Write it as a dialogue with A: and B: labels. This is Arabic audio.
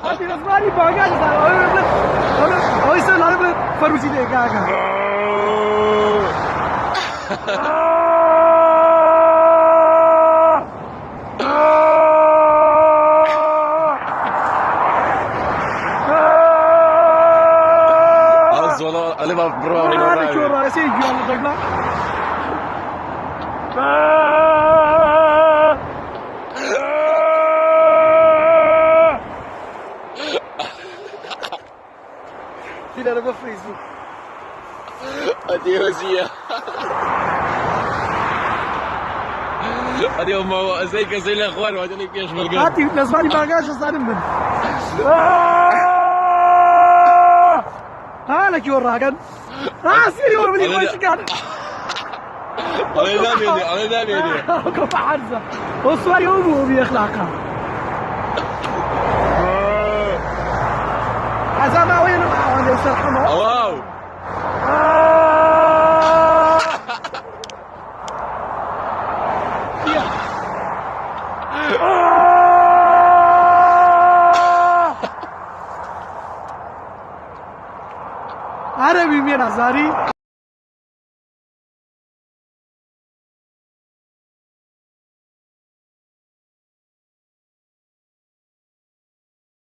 A: هاتي الاسباني باقي هو يسال العربي فروسي ليه كاكا
B: والله انا ما برا
A: هذا كورة سيجي والله دقنا تيلا انا بفريزو
B: اديو زيا اديو ما زيك زي الاخوان وهذول كيش بالقلب
A: هاتي الاسباني باقاش صار من هلا كورة كان راسي يوم اللي خوش كان
B: انا ذا بيدي
A: كفى حرزة والصور يومه بأخلاقها عزامة وين معه ليس الحمر
B: واو
A: عربي مين عزاري